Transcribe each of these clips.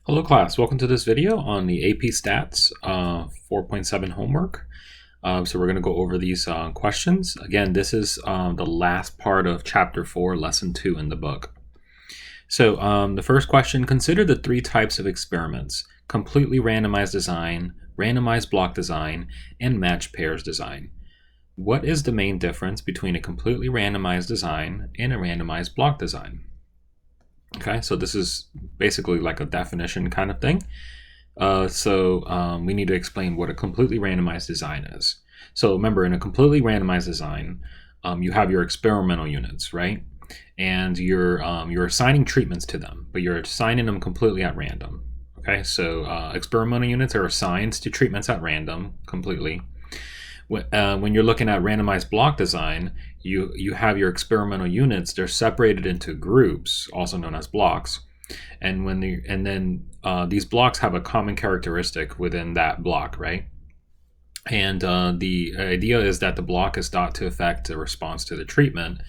Hello class, welcome to this video on the AP Stats 4.7 homework. So we're going to go over these questions. Again, this is the last part of Chapter 4, Lesson 2 in the book. So the first question, consider the three types of experiments: completely randomized design, randomized block design, and matched pairs design. What is the main difference between a completely randomized design and a randomized block design? Okay, so this is basically like a definition kind of thing. We need to explain what a completely randomized design is. So remember, in a completely randomized design, you have your experimental units, right? And you're assigning treatments to them, but you're assigning them completely at random. Okay, so experimental units are assigned to treatments at random completely. When you're looking at randomized block design, you have your experimental units. They're separated into groups, also known as blocks, and then these blocks have a common characteristic within that block, right? And the idea is that the block is thought to affect the response to the treatment,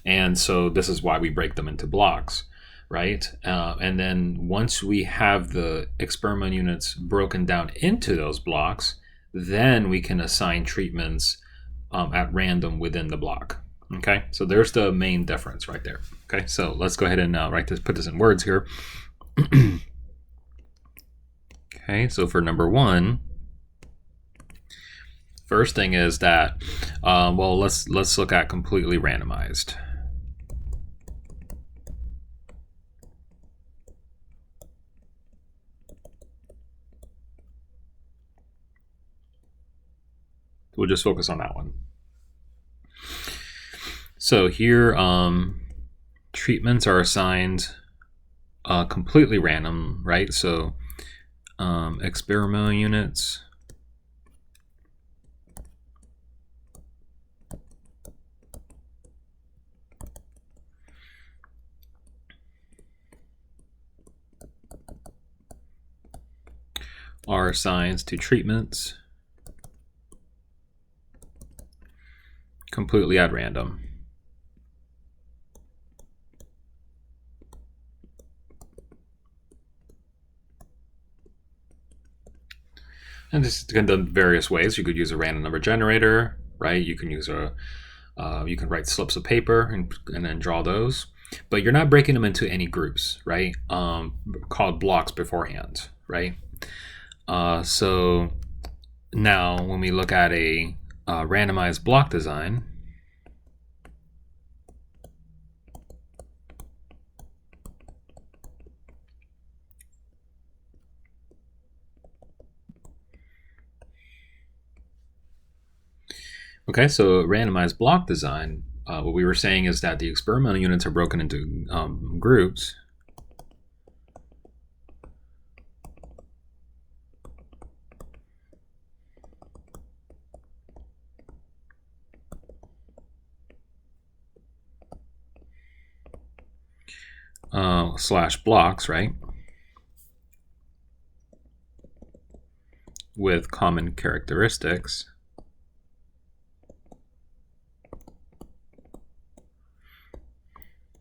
and so this is why we break them into blocks, right? And then once we have the experimental units broken down into those blocks, then we can assign treatments at random within the block. Okay, so there's the main difference right there. Okay, so let's go ahead and put this in words here. Okay, so for number one, first thing is that, let's look at completely randomized. We'll just focus on that one. So here, treatments are assigned completely random, right? So experimental units are assigned to treatments completely at random. And this can be done various ways. You could use a random number generator, right? You can use you can write slips of paper and then draw those, but you're not breaking them into any groups, right? Called blocks beforehand, right? So now when we look at a randomized block design, okay, so randomized block design, what we were saying is that the experimental units are broken into groups. Slash blocks, right? With common characteristics.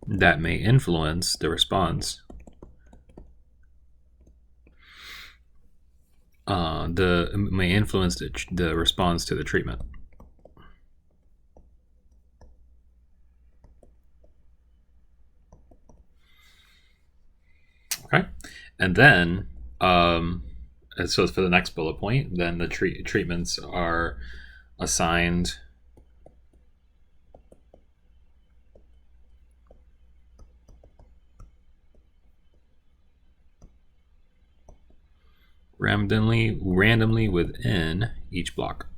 That may influence the response. May influence the response to the treatment. Okay, and then so for the next bullet point, then the treatments are assigned randomly within each block.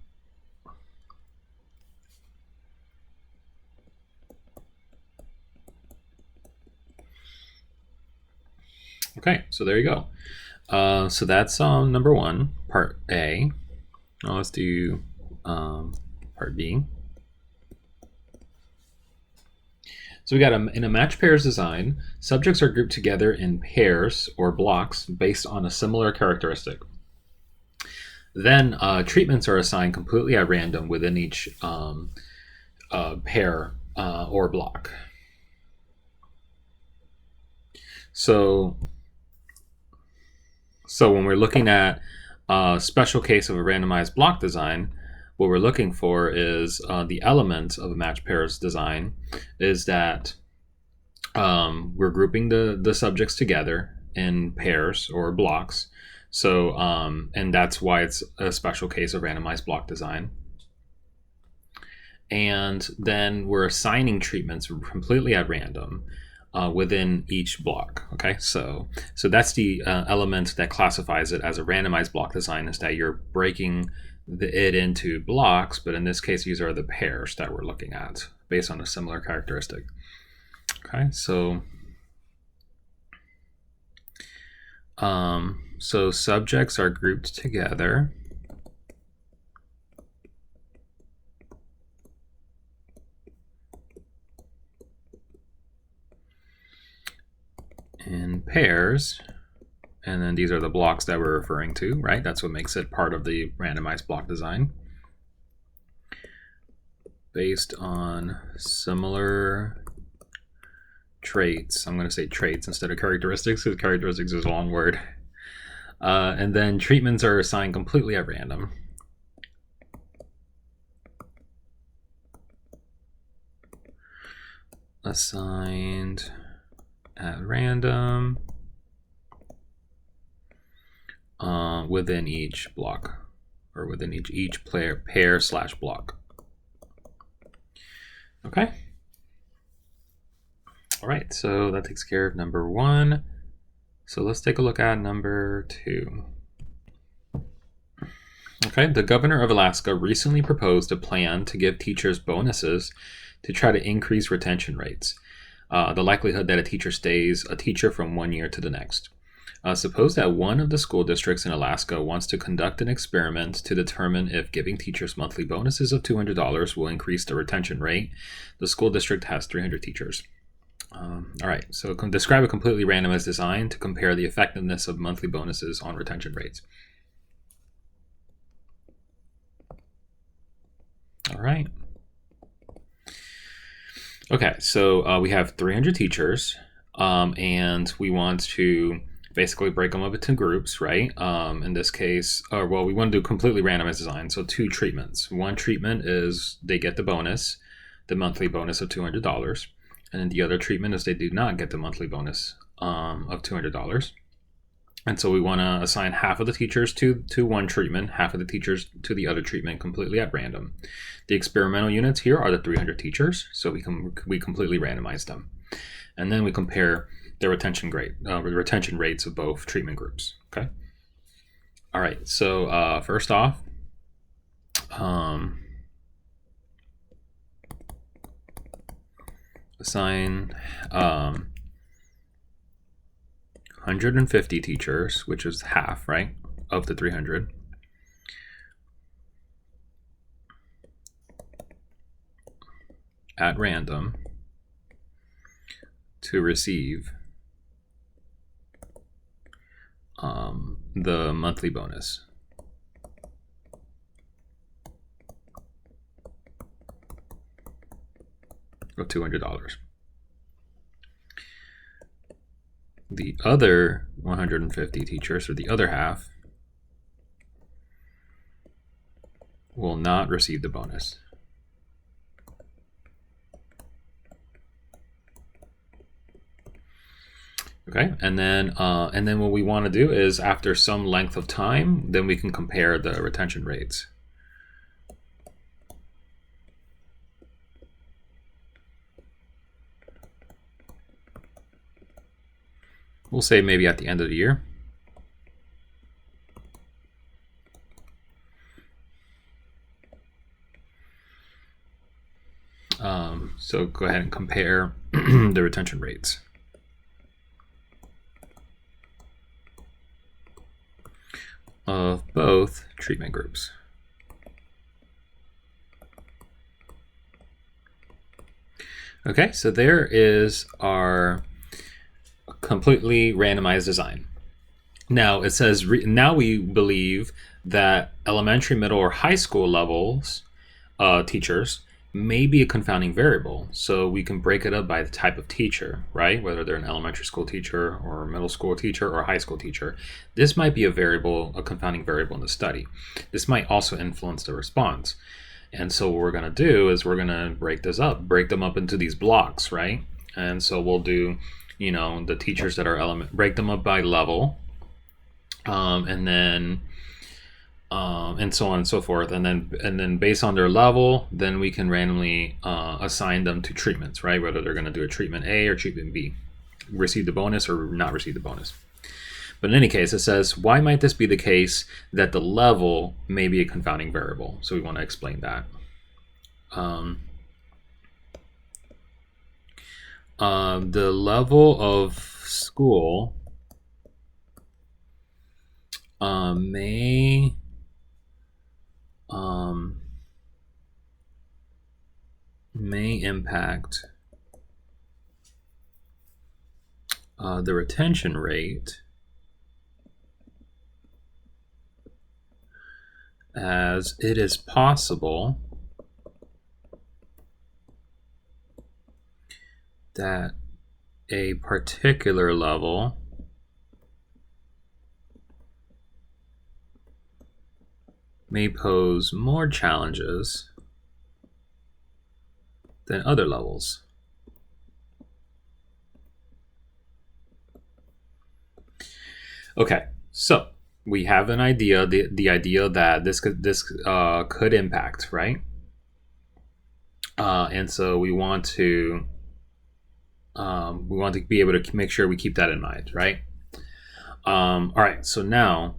Okay, so there you go. So that's number one, part A. Now let's do part B. So we got in a match pairs design, subjects are grouped together in pairs or blocks based on a similar characteristic. Then treatments are assigned completely at random within each pair or block. So So when we're looking at a special case of a randomized block design, what we're looking for is the element of a match pairs design is that we're grouping the subjects together in pairs or blocks. So, and that's why it's a special case of randomized block design. And then we're assigning treatments completely at random within each block. Okay, so that's the element that classifies it as a randomized block design, is that you're breaking it into blocks, but in this case, these are the pairs that we're looking at based on a similar characteristic. Okay, so subjects are grouped together in pairs, and then these are the blocks that we're referring to, right? That's what makes it part of the randomized block design, based on similar traits. I'm going to say traits instead of characteristics, because characteristics is a long word. And then treatments are assigned completely at random. Assigned at random within each block, or within each pair slash block. Okay. All right, so that takes care of number 1. So let's take a look at number 2. Okay, the governor of Alaska recently proposed a plan to give teachers bonuses to try to increase retention rates, the likelihood that a teacher stays a teacher from one year to the next. Suppose that one of the school districts in Alaska wants to conduct an experiment to determine if giving teachers monthly bonuses of $200 will increase the retention rate. The school district has 300 teachers. All right, so describe a completely randomized design to compare the effectiveness of monthly bonuses on retention rates. All right. Okay, so we have 300 teachers, and we want to basically break them up into groups, right? In this case, we want to do completely randomized design. So 2 treatments. One treatment is they get the bonus, the monthly bonus of $200. And then the other treatment is they do not get the monthly bonus of $200. And so we want to assign half of the teachers to one treatment, half of the teachers to the other treatment completely at random. The experimental units here are the 300 teachers, so we completely randomize them. And then we compare the retention rates of both treatment groups. Okay. All right. So first off, assign 150 teachers, which is half, right, of the 300. At random to receive the monthly bonus. Of $200. The other 150 teachers, or the other half, will not receive the bonus. Okay, and then what we want to do is, after some length of time, then we can compare the retention rates. We'll say maybe at the end of the year. So go ahead and compare the retention rates of both treatment groups. Okay, so there is our completely randomized design. Now it says, now we believe that elementary, middle, or high school levels teachers may be a confounding variable. So we can break it up by the type of teacher, right? Whether they're an elementary school teacher or a middle school teacher or a high school teacher. This might be a confounding variable in the study. This might also influence the response. And so what we're going to do is we're going to break them up into these blocks, right? And so we'll do, the teachers that are break them up by level, and then and so on and so forth, and then based on their level, then we can randomly assign them to treatments, right? Whether they're going to do a treatment A or treatment B, receive the bonus or not receive the bonus. But in any case, it says, why might this be the case that the level may be a confounding variable? So we want to explain that. The level of school may impact the retention rate, as it is possible that a particular level may pose more challenges than other levels. Okay, so we have an idea, the idea that this could impact, right? And so we want to be able to make sure we keep that in mind, right? All right, so now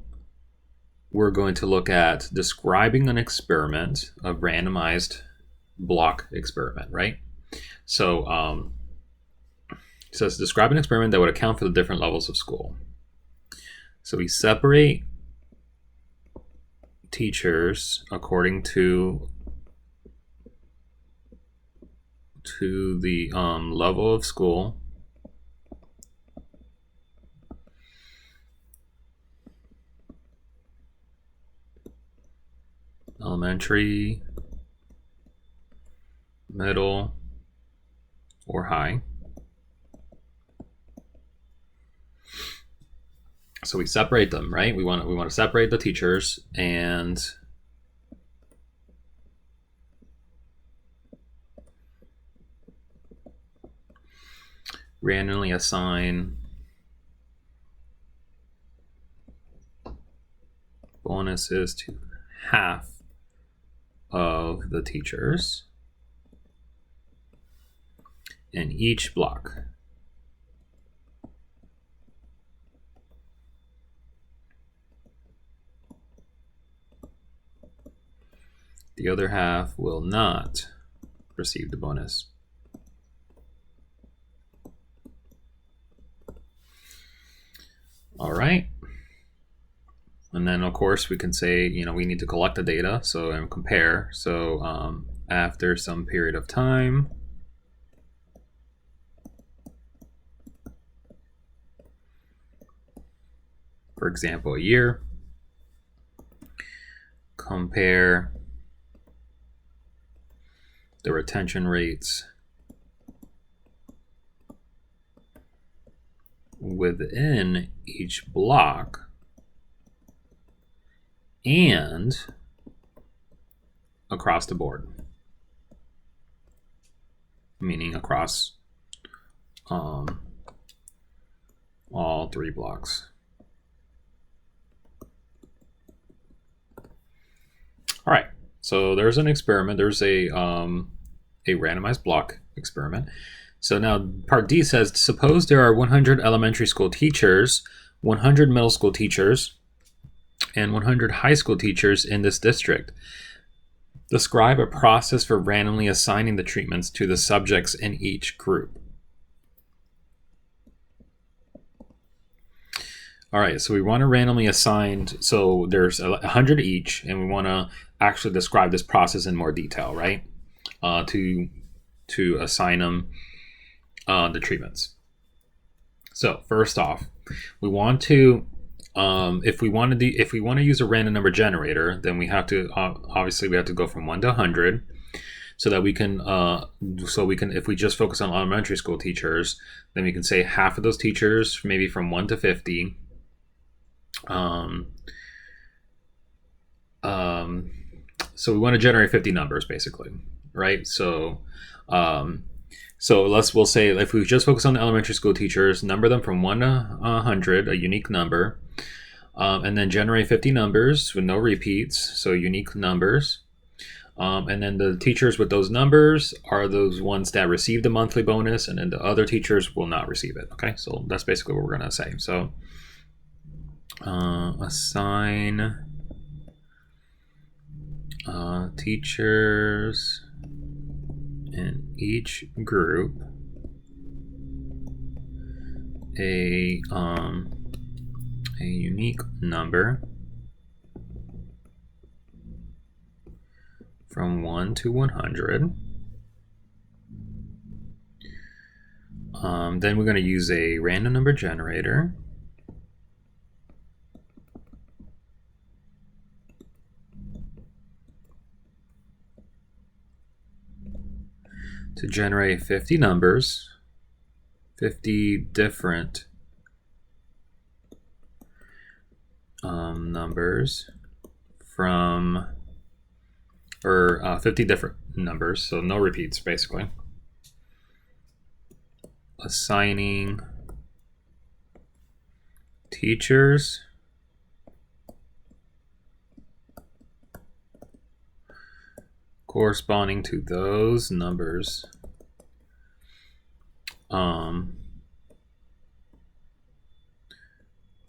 we're going to look at describing an experiment, a randomized block experiment, right? So it says describe an experiment that would account for the different levels of school. So we separate teachers according to the level of school. Elementary, middle, or high. So we separate them, right? We want to separate the teachers and randomly assign bonuses to half of the teachers in each block. The other half will not receive the bonus. All right. And then, of course, we can say, we need to collect the data and compare. So after some period of time, for example, a year, compare the retention rates within each block and across the board, meaning across all 3 blocks. All right, so there's an experiment. There's a randomized block experiment. So now part D says, suppose there are 100 elementary school teachers, 100 middle school teachers, and 100 high school teachers in this district. Describe a process for randomly assigning the treatments to the subjects in each group. All right, so we want to randomly assign, so there's 100 each, and we want to actually describe this process in more detail, right? To assign them the treatments. So first off, we want to if we want to use a random number generator, then we have to obviously we have to go from 1 to 100. so that we can if we just focus on elementary school teachers, then we can say half of those teachers, maybe from 1 to 50. So we want to generate 50 numbers, basically, right? So we'll say if we just focus on the elementary school teachers, number them from 1 to 100, a unique number, and then generate 50 numbers with no repeats, so unique numbers. And then the teachers with those numbers are those ones that receive the monthly bonus, and then the other teachers will not receive it. Okay, so that's basically what we're going to say. So assign teachers in each group a unique number from 1 to 100. Then we're going to use a random number generator. To generate 50 numbers, 50 different numbers from, or 50 different numbers, so no repeats, basically. Assigning teachers corresponding to those numbers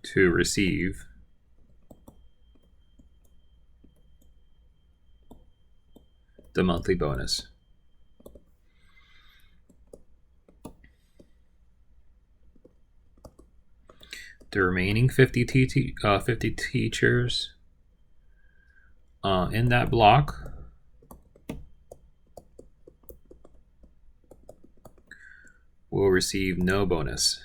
to receive the monthly bonus. The remaining 50 teachers in that block will receive no bonus.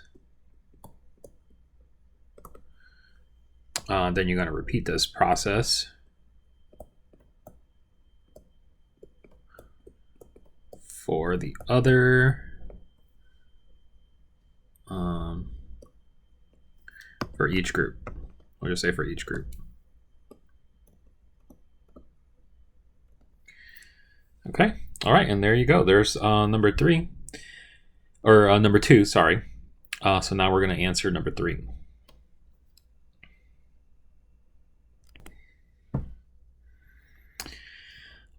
Then you're going to repeat this process for the other for each group. We'll just say for each group. Okay. All right. And there you go. There's number 3, or number 2, sorry. So now we're going to answer number 3.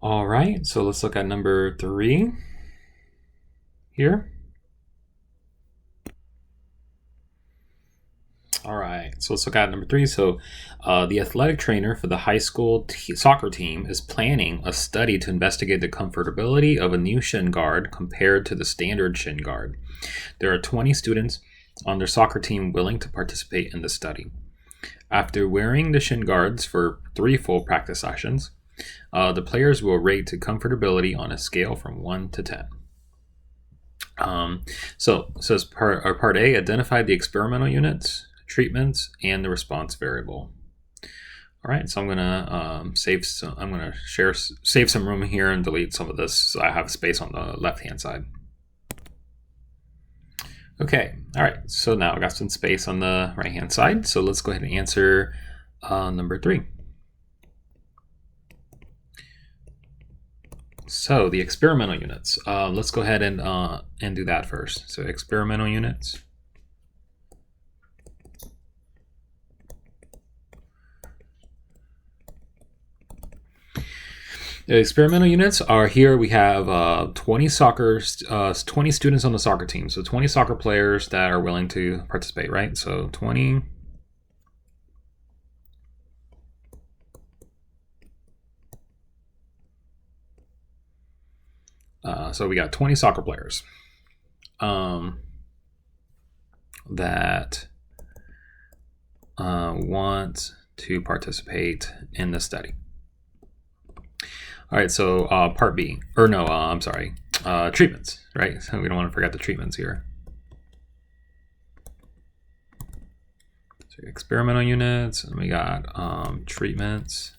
All right. So let's look at number 3 here. All right, so let's look at number 3. So the athletic trainer for the high school soccer team is planning a study to investigate the comfortability of a new shin guard compared to the standard shin guard. There are 20 students on their soccer team willing to participate in the study. After wearing the shin guards for 3 full practice sessions, the players will rate to comfortability on a scale from 1 to 10. So as part A, identify the experimental units, treatments, and the response variable. All right, so I'm gonna save some room here and delete some of this so I have space on the left-hand side. Okay, all right, so now I got some space on the right-hand side, so let's go ahead and answer number 3. So the experimental units, let's go ahead and do that first. So experimental units. The experimental units are here. We have 20 students on the soccer team. So 20 soccer players that are willing to participate, right? So 20. So we got 20 soccer players that want to participate in the study. All right, so part B, or no, I'm sorry, treatments, right? So we don't want to forget the treatments here. So experimental units, and we got treatments.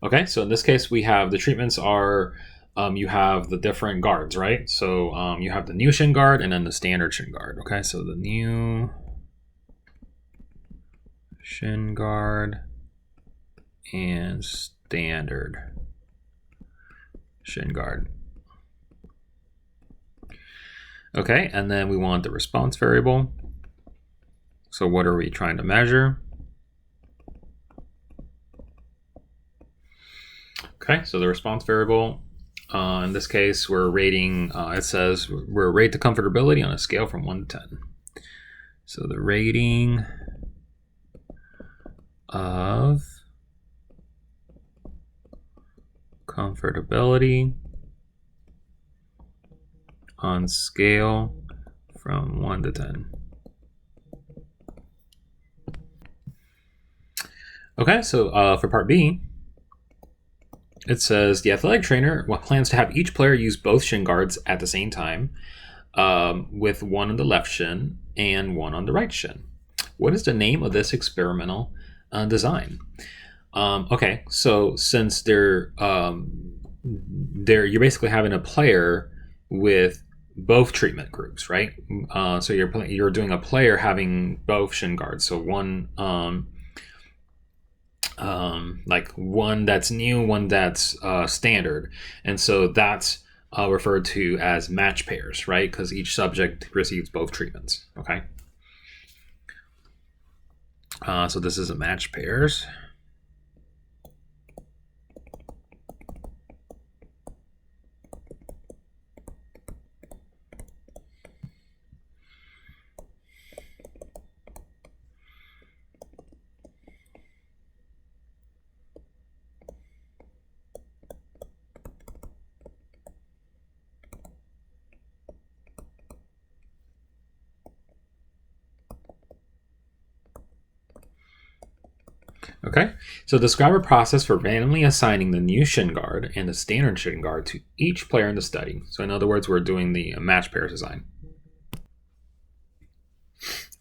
Okay, so in this case, we have the treatments are you have the different guards, right? So you have the new shin guard and then the standard shin guard. Okay, so the new shin guard and standard shin guard. Okay, and then we want the response variable. So what are we trying to measure? Okay, so the response variable, in this case, we're rating, it says we're rate the comfortability on a scale from 1 to 10. So the rating of comfortability on scale from 1 to 10. Okay, so for part B, it says the athletic trainer plans to have each player use both shin guards at the same time, with one on the left shin and one on the right shin. What is the name of this experimental design? Okay, so since you're basically having a player with both treatment groups, right? So you're doing a player having both shin guards. So one like one that's new, one that's standard, and so that's referred to as match pairs, right? Because each subject receives both treatments. Okay. So this is a match pairs. Okay, so describe a process for randomly assigning the new shin guard and the standard shin guard to each player in the study. So in other words, we're doing the match pairs design.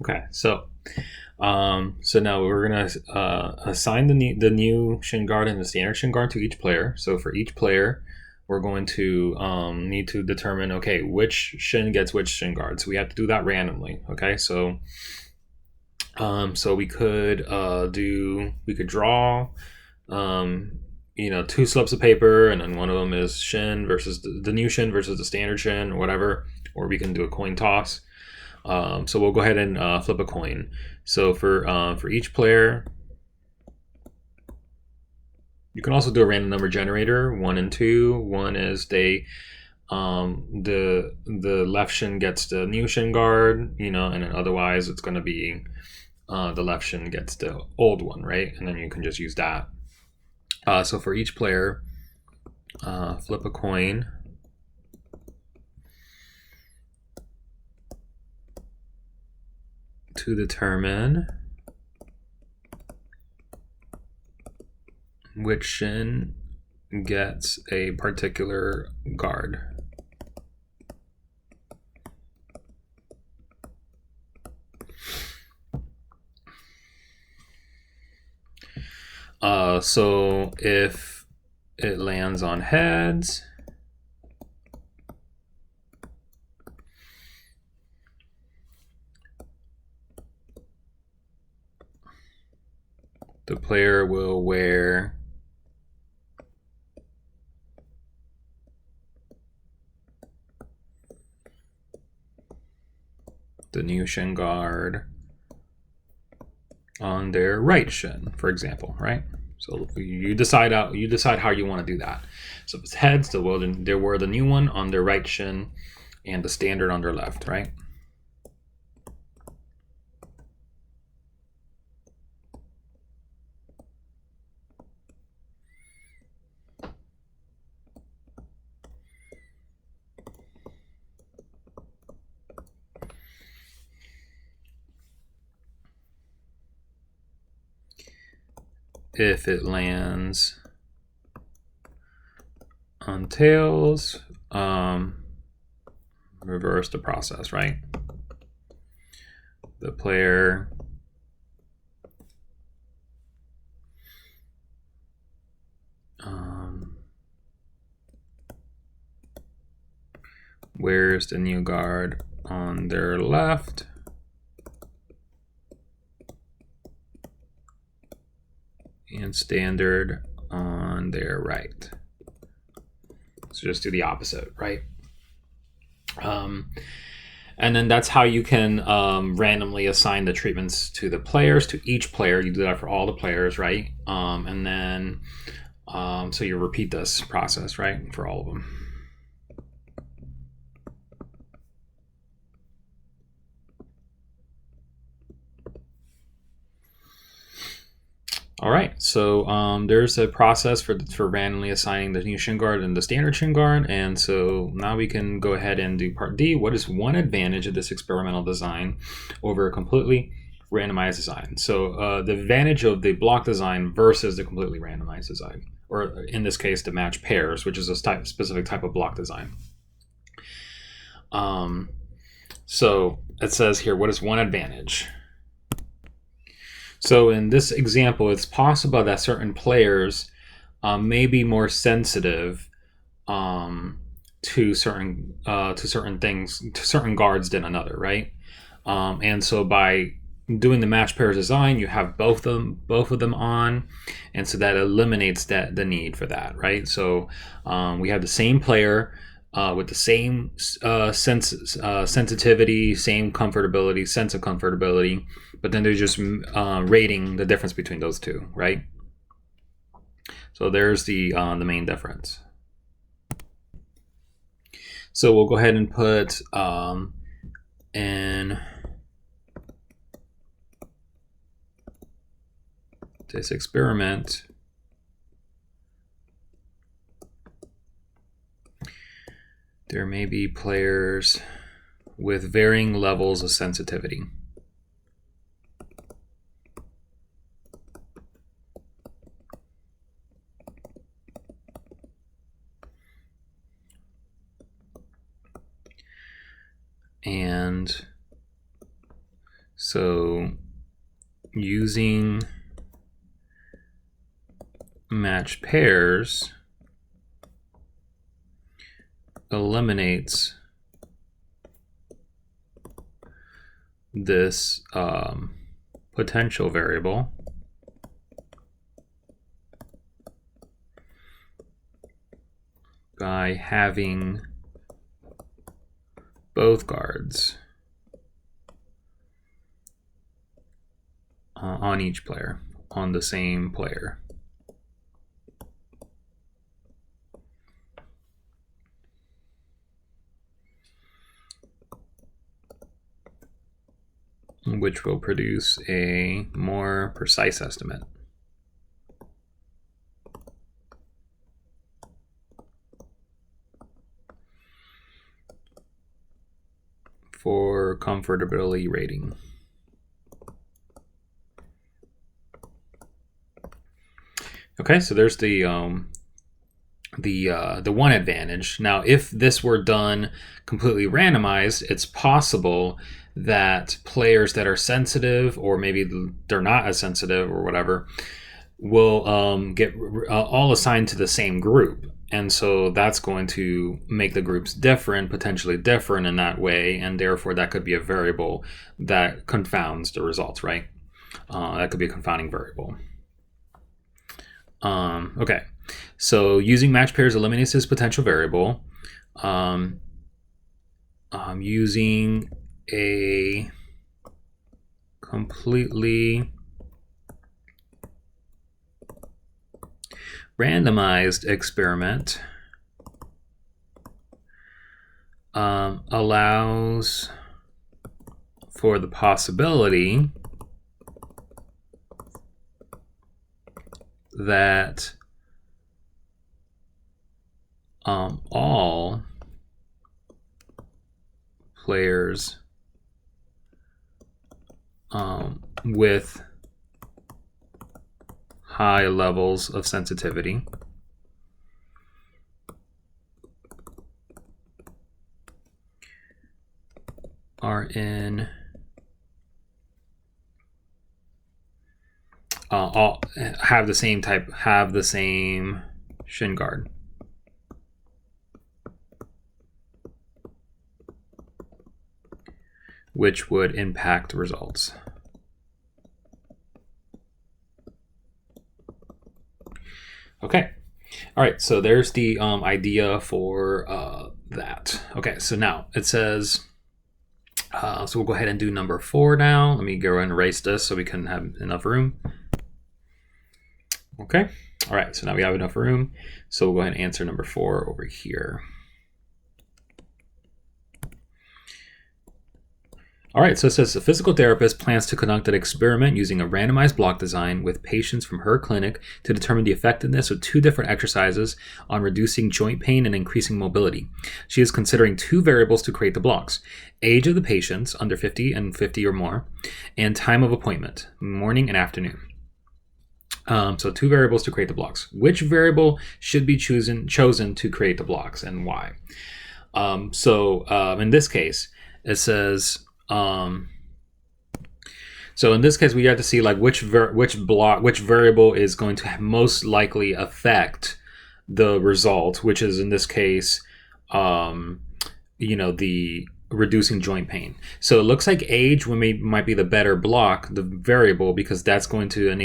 Okay, so now we're gonna assign the new shin guard and the standard shin guard to each player. So for each player, we're going to need to determine, okay, which shin gets which shin guard. So we have to do that randomly. Okay, so we could draw, two slips of paper, and then one of them is shin versus the new shin versus the standard shin, or whatever. Or we can do a coin toss. So we'll go ahead and flip a coin. So for each player, you can also do a random number generator, 1 and 2. One is the left shin gets the new shin guard, and then otherwise it's going to be the left shin gets the old one, right? And then you can just use that. So for each player, flip a coin. To determine which shin gets a particular guard. So if it lands on heads, the player will wear the new shin guard on their right shin, for example, right? So you decide how you want to do that. So if it's heads, they wear the new one on their right shin and the standard on their left, right? If it lands on tails, reverse the process, right? The player Where's the new guard on their left? And standard on their right. So just do the opposite, right? And then that's how you can randomly assign the treatments to the players, to each player. You do that for all the players, right? And then, so you repeat this process, right, for all of them. All right, so there's a process for randomly assigning the new shin guard and the standard shin guard, and so now we can go ahead and do part D. What is one advantage of this experimental design over a completely randomized design? So the advantage of the block design versus the completely randomized design, or in this case, the match pairs, which is a specific type of block design. So it says here, what is one advantage? So in this example, it's possible that certain players may be more sensitive to certain things, to certain guards than another, right? And so by doing the match pairs design, you have both of them on, and so that eliminates the need for that, right? So we have the same player with the same sensitivity, same comfortability, sense of comfortability, but then they're just rating the difference between those two, right? So there's the main difference. So we'll go ahead and put in this experiment there may be players with varying levels of sensitivity. And so using match pairs eliminates this potential variable by having both guards on each player, on the same player. Which will produce a more precise estimate. For comfortability rating. Okay, so there's the one advantage. Now, if this were done completely randomized, it's possible that players that are sensitive, or maybe they're not as sensitive or whatever, will get all assigned to the same group. And so that's going to make the groups different, potentially different in that way, and therefore that could be a variable that confounds the results, right? That could be a confounding variable. Okay, so using match pairs eliminates this potential variable. Using a completely randomized experiment allows for the possibility that all players with high levels of sensitivity are in all have the same shin guard. which would impact results. Okay. All right, so there's the idea for that. Okay, so now it says, so we'll go ahead and do number 4 now. Let me go and erase this so we can have enough room. Okay, all right, so now we have enough room. So we'll go ahead and answer number 4 over here. All right, so it says the physical therapist plans to conduct an experiment using a randomized block design with patients from her clinic to determine the effectiveness of 2 different exercises on reducing joint pain and increasing mobility. She is considering 2 variables to create the blocks: age of the patients, under 50 and 50 or more, and time of appointment, morning and afternoon. So 2 variables to create the blocks. Which variable should be chosen to create the blocks, and why? In this case, it says, so in this case, we have to see like which variable is going to most likely affect the result, which is in this case, the reducing joint pain. So it looks like age might be the better block, the variable, because that's going to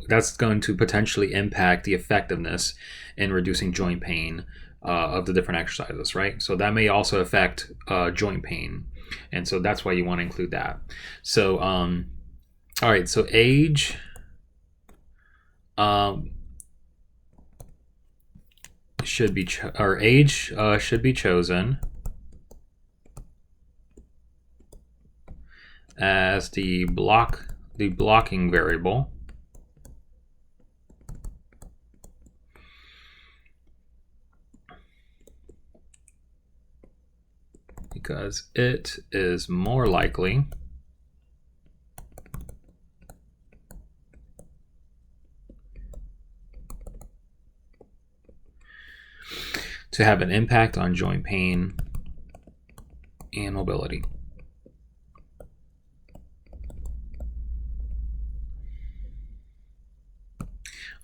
that's going to potentially impact the effectiveness in reducing joint pain of the different exercises, right? So that may also affect joint pain. And so that's why you want to include that. So, all right, so age should be chosen as the blocking variable, because it is more likely to have an impact on joint pain and mobility.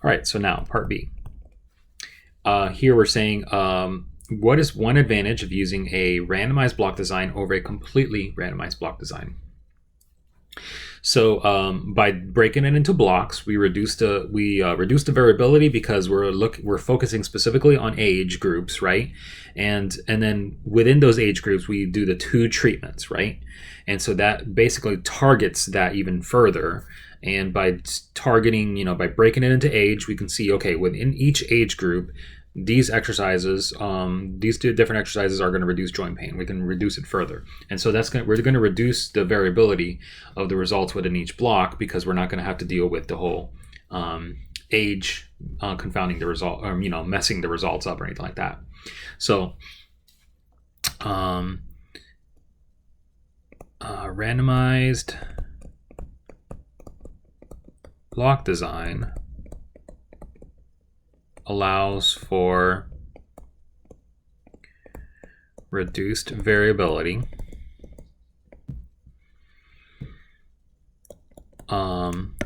All right, so now part B. Here we're saying, what is one advantage of using a randomized block design over a completely randomized block design? So by breaking it into blocks, we reduce the variability because we're focusing specifically on age groups, right? And then within those age groups, we do the 2 treatments, right? And so that basically targets that even further. And by targeting, by breaking it into age, we can see, okay, within each age group, these exercises, these 2 different exercises are going to reduce joint pain. We can reduce it further. And so we're going to reduce the variability of the results within each block, because we're not going to have to deal with the whole age confounding the result, or, messing the results up or anything like that. So randomized block design allows for reduced variability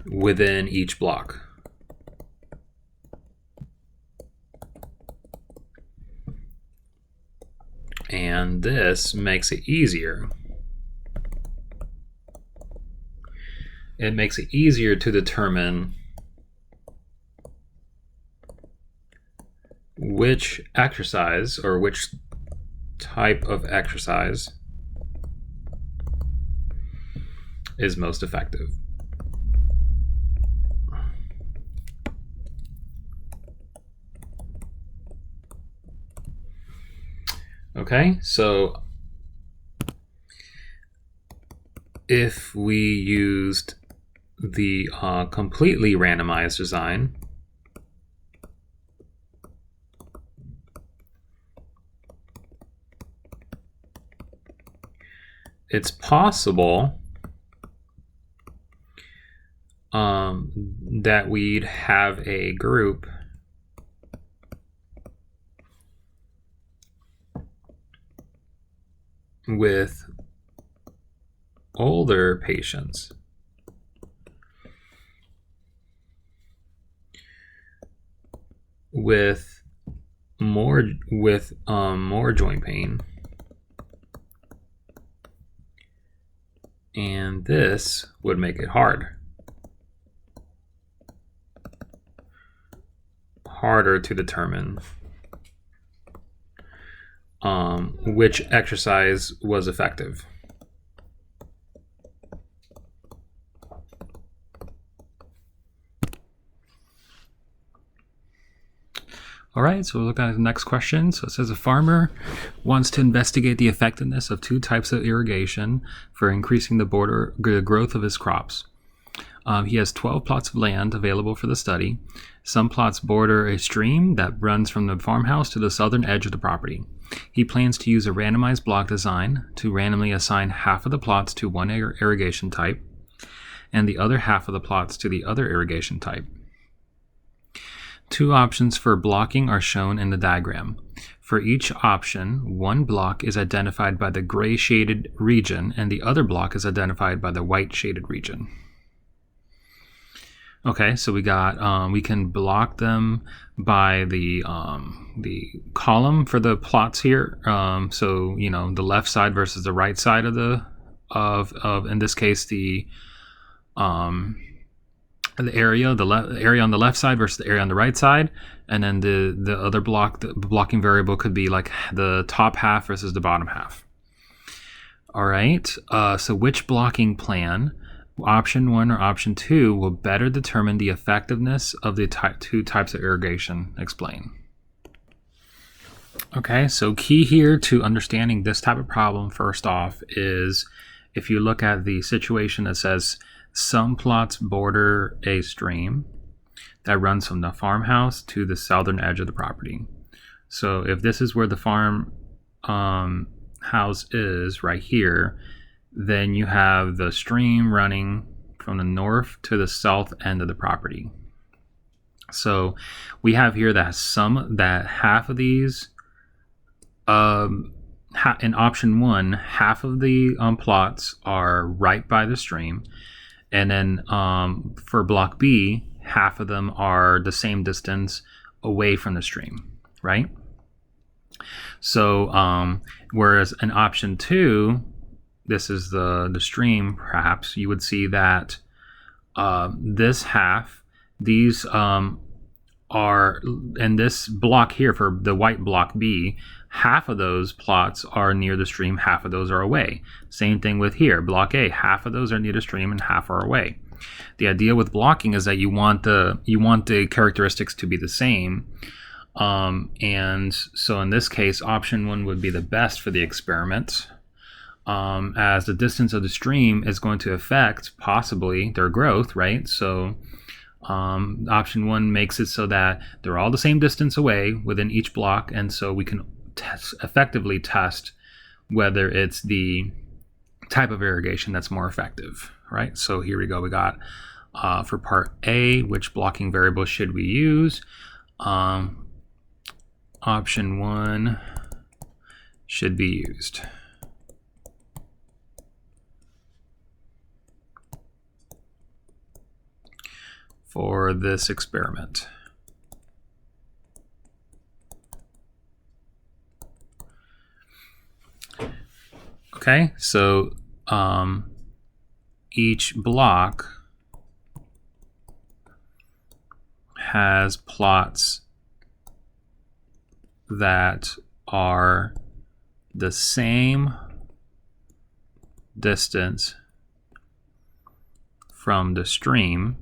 within each block. And this makes it easier. It makes it easier to determine which exercise or which type of exercise is most effective. Okay, so if we used the completely randomized design, it's possible that we'd have a group with older patients with more joint pain And this would make it harder to determine which exercise was effective. All right, so we'll look at the next question. So it says a farmer wants to investigate the effectiveness of two types of irrigation for increasing the growth of his crops. He has 12 plots of land available for the study. Some plots border a stream that runs from the farmhouse to the southern edge of the property. He plans to use a randomized block design to randomly assign half of the plots to one irrigation type and the other half of the plots to the other irrigation type. Two options for blocking are shown in the diagram. For each option, one block is identified by the gray shaded region and the other block is identified by the white shaded region. Okay, so we got we can block them by the column for the plots here. So you know, the left side versus the right side of the in this case the area, the area on the left side versus the area on the right side, and then the other block, the blocking variable could be like the top half versus the bottom half. All right, so which blocking plan, option 1 or option 2, will better determine the effectiveness of the two types of irrigation? Explain. Okay, so key here to understanding this type of problem, first off, is if you look at the situation that says some plots border a stream that runs from the farmhouse to the southern edge of the property. So if this is where the farm house is right here, then you have the stream running from the north to the south end of the property. So we have here that half of these in option 1, half of the plots are right by the stream. And then for block B, half of them are the same distance away from the stream, right? So whereas in option 2, this is the stream, perhaps, you would see that this half, these are, in this block here for the white block B, half of those plots are near the stream, half of those are away. Same thing with here, block A, half of those are near the stream and half are away. The idea with blocking is that you want the characteristics to be the same. And so in this case, option 1 would be the best for the experiment, as the distance of the stream is going to affect possibly their growth, right? So option 1 makes it so that they're all the same distance away within each block, and so we can effectively test whether it's the type of irrigation that's more effective, right? So here we go. We got for part A, which blocking variable should we use? Option 1 should be used. For this experiment. Okay, so each block has plots that are the same distance from the stream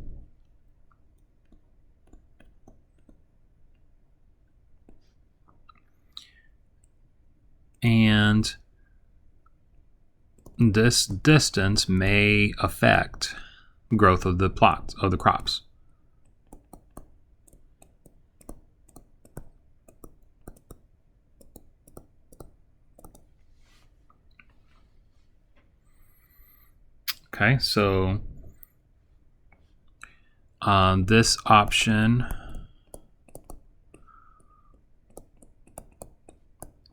and this distance may affect growth of the plots of the crops. Okay, so this option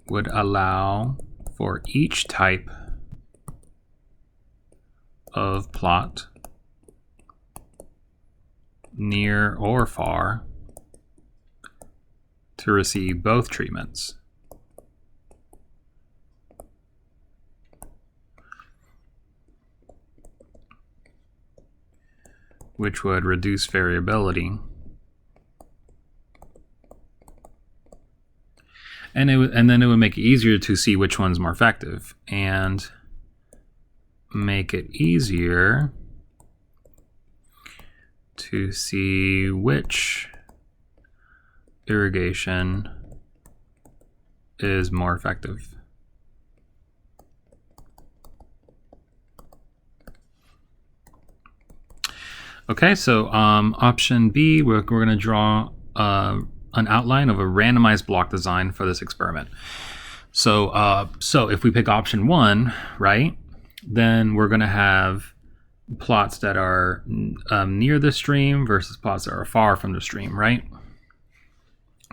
would allow for each type of plot, near or far, to receive both treatments. which would reduce variability. And then it would make it easier to see which one's more effective, and make it easier to see which irrigation is more effective. Okay, so option B, we're going to draw an outline of a randomized block design for this experiment. So if we pick option 1, right, then we're going to have plots that are near the stream versus plots that are far from the stream, right?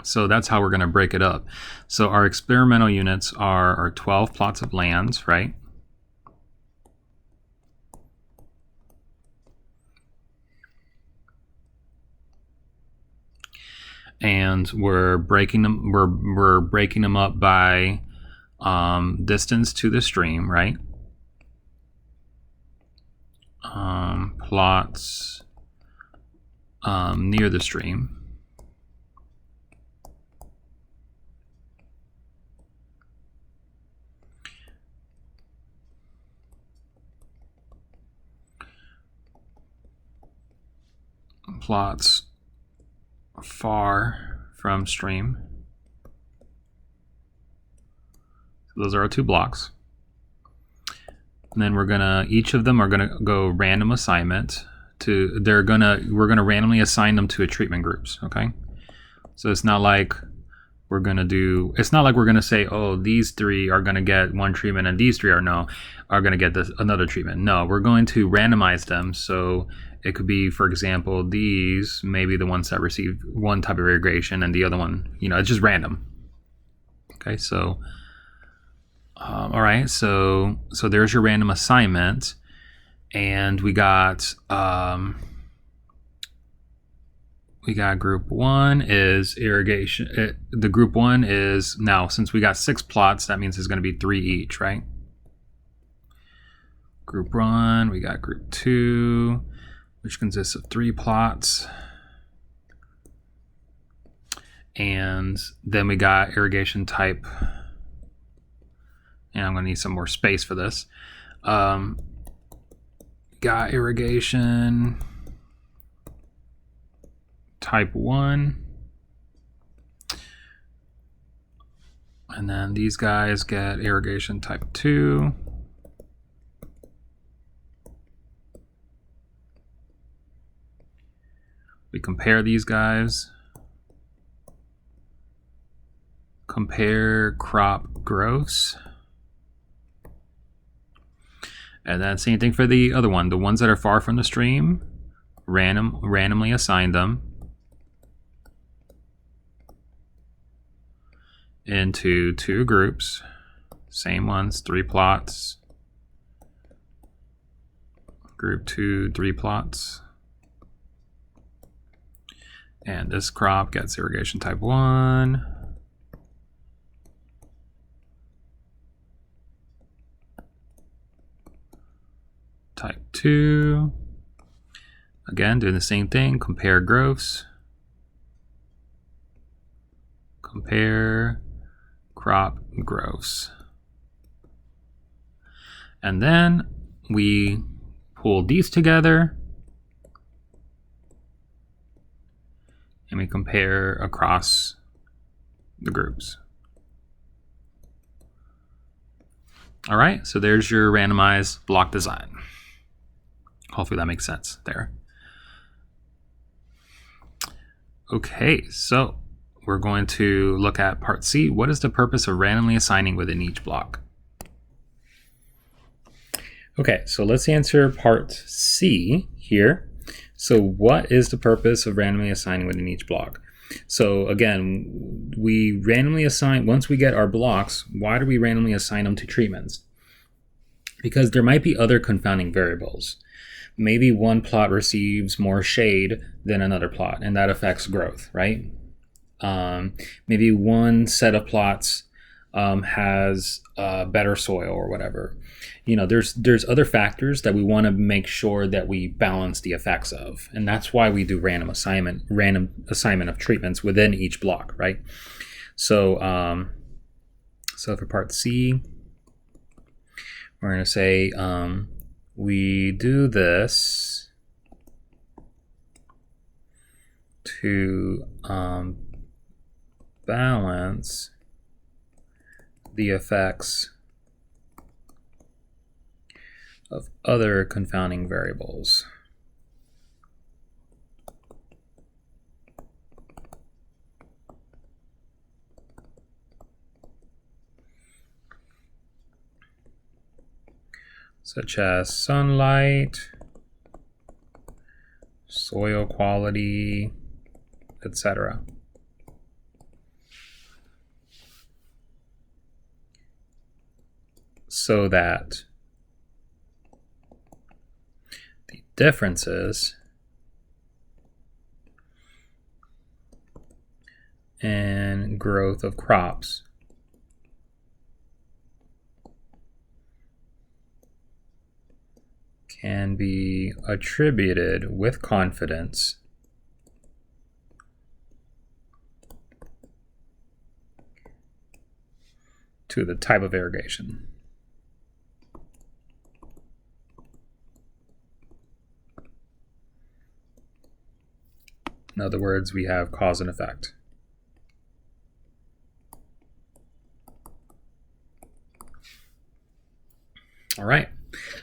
So that's how we're going to break it up. So our experimental units are our 12 plots of lands, right? And we're breaking them. We're breaking them up by distance to the stream, right? Plots near the stream. Plots far from stream. So those are our 2 blocks. And then we're gonna, each of them are gonna go random assignment to, we're gonna randomly assign them to a treatment groups, okay? So it's not like we're gonna say, oh, these 3 are gonna get 1 treatment and these 3 are gonna get another treatment. No, we're going to randomize them. So it could be, for example, these maybe the ones that receive 1 type of irrigation and the other one, it's just random. Okay, so all right, so there's your random assignment, and we got group 1 is irrigation. The group 1 is, now since we got 6 plots, that means it's going to be 3 each, right? Group 1, we got group 2, which consists of 3 plots. And then we got irrigation type. And I'm going to need some more space for this. Got irrigation type 1. And then these guys get irrigation type 2. We compare these guys. Compare crop growths. And then same thing for the other one. The ones that are far from the stream, randomly assign them into 2 groups. Same ones, 3 plots. Group 2, 3 plots. And this crop gets irrigation type 1. Type 2. Again, doing the same thing, compare growths. Compare crop growths. And then we pull these together and we compare across the groups. All right, so there's your randomized block design. Hopefully that makes sense there. Okay, so we're going to look at part C. What is the purpose of randomly assigning within each block? Okay, so let's answer part C here. So what is the purpose of randomly assigning within each block? So again, we randomly assign, once we get our blocks, why do we randomly assign them to treatments? Because there might be other confounding variables. Maybe one plot receives more shade than another plot, and that affects growth, right? Maybe one set of plots has better soil or whatever. There's other factors that we want to make sure that we balance the effects of, and that's why we do random assignment of treatments within each block, right? So so for part C, we're going to say we do this to balance the effects of other confounding variables. Such as sunlight, soil quality, etc. So that the differences in growth of crops can be attributed with confidence to the type of irrigation. In other words, we have cause and effect. All right,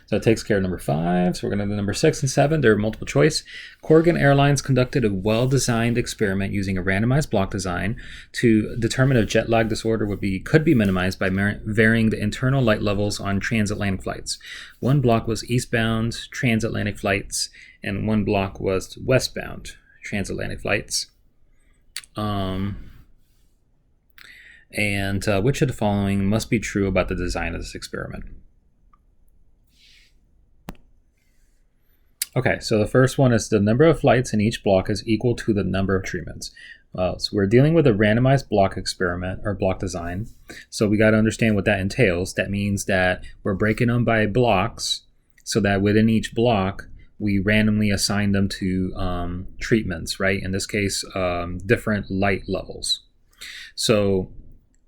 so that takes care of number 5. So we're going to do number 6 and 7. They're multiple choice. Corrigan Airlines conducted a well-designed experiment using a randomized block design to determine if jet lag disorder could be minimized by varying the internal light levels on transatlantic flights. One block was eastbound transatlantic flights, and one block was westbound transatlantic flights. And which of the following must be true about the design of this experiment? Okay, so the first one is the number of flights in each block is equal to the number of treatments. So we're dealing with a randomized block experiment or block design. So we got to understand what that entails. That means that we're breaking them by blocks so that within each block, we randomly assign them to treatments, right? In this case, different light levels. So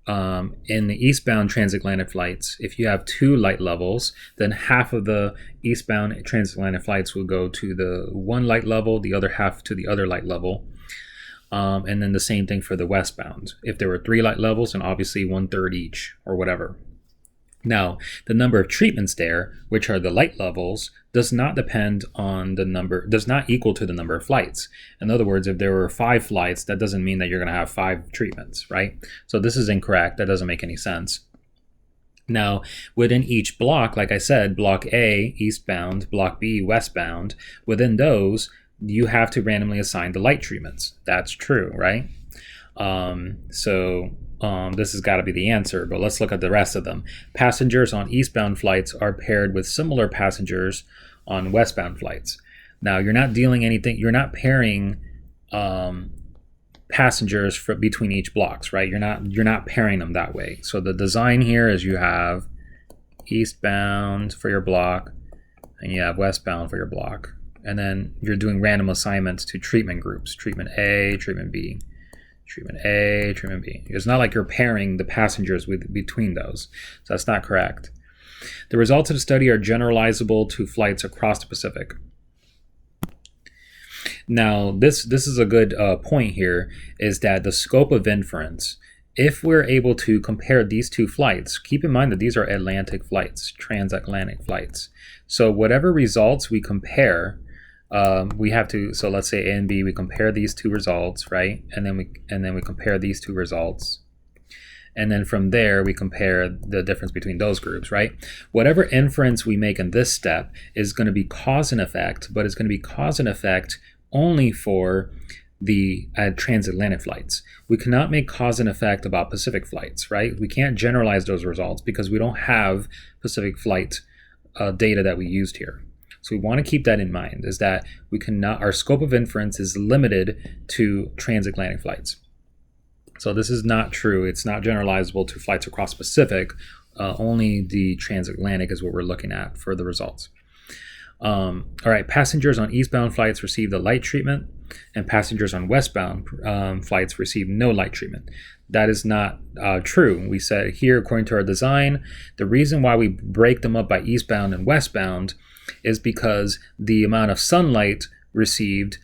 in the eastbound transatlantic flights, if you have 2 light levels, then half of the eastbound transatlantic flights will go to the one light level, the other half to the other light level. And then the same thing for the westbound. If there were 3 light levels, then obviously 1/3 each or whatever. Now, the number of treatments there, which are the light levels, does not equal to the number of flights. In other words, if there were 5 flights, that doesn't mean that you're going to have 5 treatments, right? So this is incorrect. That doesn't make any sense. Now, within each block, like I said, block A, eastbound, block B, westbound, within those, you have to randomly assign the light treatments. That's true, right? This has got to be the answer, but let's look at the rest of them. Passengers on eastbound flights are paired with similar passengers on westbound flights. Now, you're not pairing passengers between each blocks, right? You're not pairing them that way. So the design here is you have eastbound for your block and you have westbound for your block. And then you're doing random assignments to treatment groups, treatment A, treatment B. Treatment A, treatment B. It's not like you're pairing the passengers between those. So that's not correct. The results of the study are generalizable to flights across the Pacific. Now, this is a good point here, is that the scope of inference, if we're able to compare these 2 flights, keep in mind that these are Atlantic flights, transatlantic flights. So whatever results we compare, we have to, so let's say A and B, we compare these 2 results, right? And then we compare these 2 results. And then from there, we compare the difference between those groups, right? Whatever inference we make in this step is going to be cause and effect, but it's going to be cause and effect only for the transatlantic flights. We cannot make cause and effect about Pacific flights, right? We can't generalize those results because we don't have Pacific flight data that we used here. So we want to keep that in mind, is that our scope of inference is limited to transatlantic flights. So this is not true. It's not generalizable to flights across Pacific. Only the transatlantic is what we're looking at for the results. All right, passengers on eastbound flights receive the light treatment, and passengers on westbound flights receive no light treatment. That is not true. We said here, according to our design, the reason why we break them up by eastbound and westbound is because the amount of sunlight received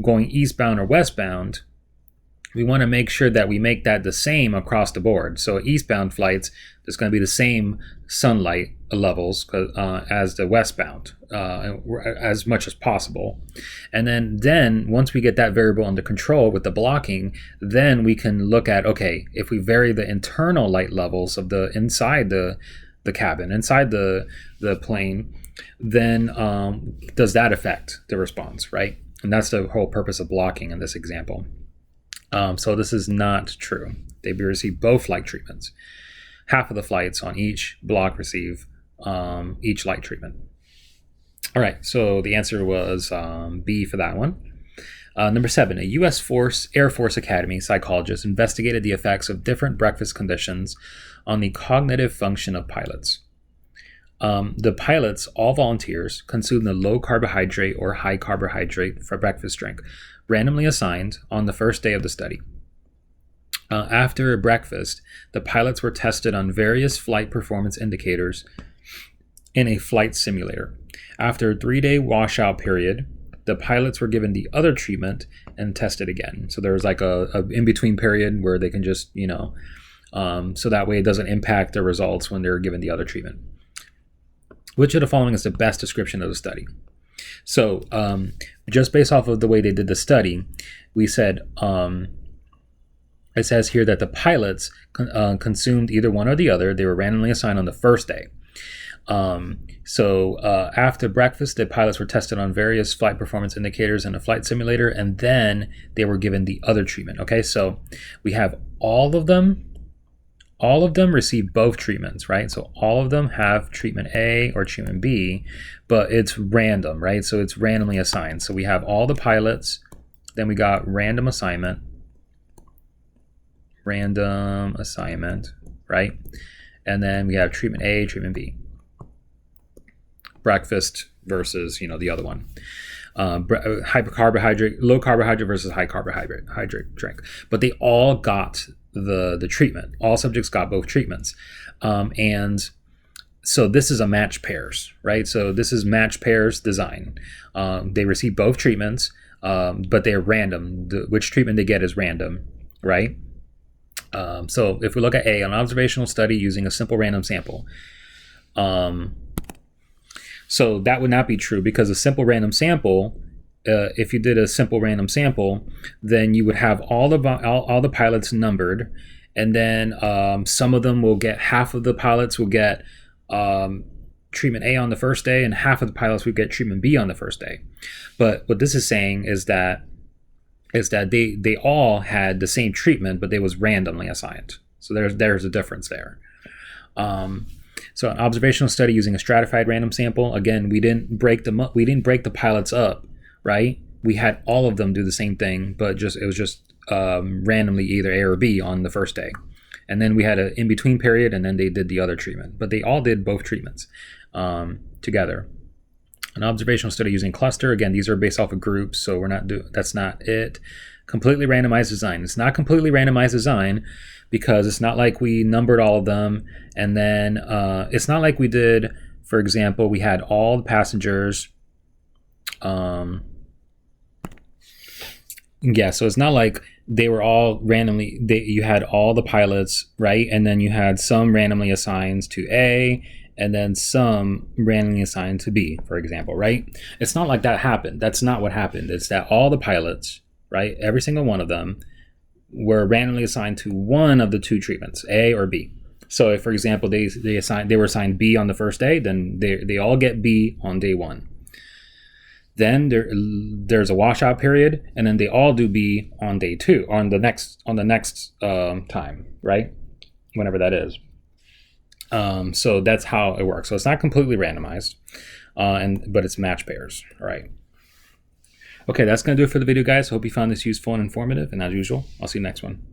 going eastbound or westbound, we want to make sure that we make that the same across the board. So eastbound flights, there's going to be the same sunlight levels as the westbound, as much as possible. And then once we get that variable under control with the blocking, then we can look at, okay, if we vary the internal light levels of the inside the cabin, inside the plane, then does that affect the response, right? And that's the whole purpose of blocking in this example. So this is not true. They receive both light treatments. Half of the flights on each block receive each light treatment. All right, so the answer was B for that one. Number 7, a U.S. Air Force Academy psychologist investigated the effects of different breakfast conditions on the cognitive function of pilots. The pilots, all volunteers, consumed the low carbohydrate or high carbohydrate for breakfast drink, randomly assigned on the first day of the study. After breakfast, the pilots were tested on various flight performance indicators in a flight simulator. After a 3-day washout period, the pilots were given the other treatment and tested again. So there was like a in-between period where they can just, so that way it doesn't impact their results when they're given the other treatment. Which of the following is the best description of the study? So just based off of the way they did the study, we said, it says here that the pilots consumed either one or the other. They were randomly assigned on the first day. So after breakfast, the pilots were tested on various flight performance indicators in a flight simulator, and then they were given the other treatment. Okay, so we have all of them receive both treatments, right? So all of them have treatment A or treatment B, but it's random, right? So it's randomly assigned. So we have all the pilots, then we got random assignment, right? And then we have treatment A, treatment B. Breakfast versus, the other one. Hypercarbohydrate, low carbohydrate versus high carbohydrate drink. But they all got the treatment. All subjects got both treatments. And so this is a match pairs, right? So this is match pairs design. They receive both treatments, but they're random. Which treatment they get is random, right? So if we look at A, an observational study using a simple random sample. So that would not be true, because a simple random sample, if you did a simple random sample, then you would have all the pilots numbered, and then some of them will get, half of the pilots will get treatment A on the first day, and half of the pilots would get treatment B on the first day. But what this is saying is that they all had the same treatment, but they was randomly assigned. So there's a difference there. So an observational study using a stratified random sample. Again, we didn't break them up. We didn't break the pilots up, right? We had all of them do the same thing, but it was just randomly either A or B on the first day. And then we had an in-between period, and then they did the other treatment. But they all did both treatments together. An observational study using cluster. Again, these are based off of groups, so that's not it. Completely randomized design. It's not completely randomized design because it's not like we numbered all of them, and then it's not like we did, for example, we had all the passengers. So it's not like they were all randomly, you had all the pilots, right? And then you had some randomly assigned to A, and then some randomly assigned to B, for example, right? It's not like that happened. That's not what happened. It's that all the pilots, right, every single one of them, were randomly assigned to one of the two treatments, A or B. So if, for example, they were assigned B on the first day, then they all get B on day one. Then there's a washout period, and then they all do B on day two, on the next time, right? Whenever that is. So that's how it works. So it's not completely randomized, but it's match pairs. All right. Okay, that's going to do it for the video, guys. Hope you found this useful and informative. And as usual, I'll see you next one.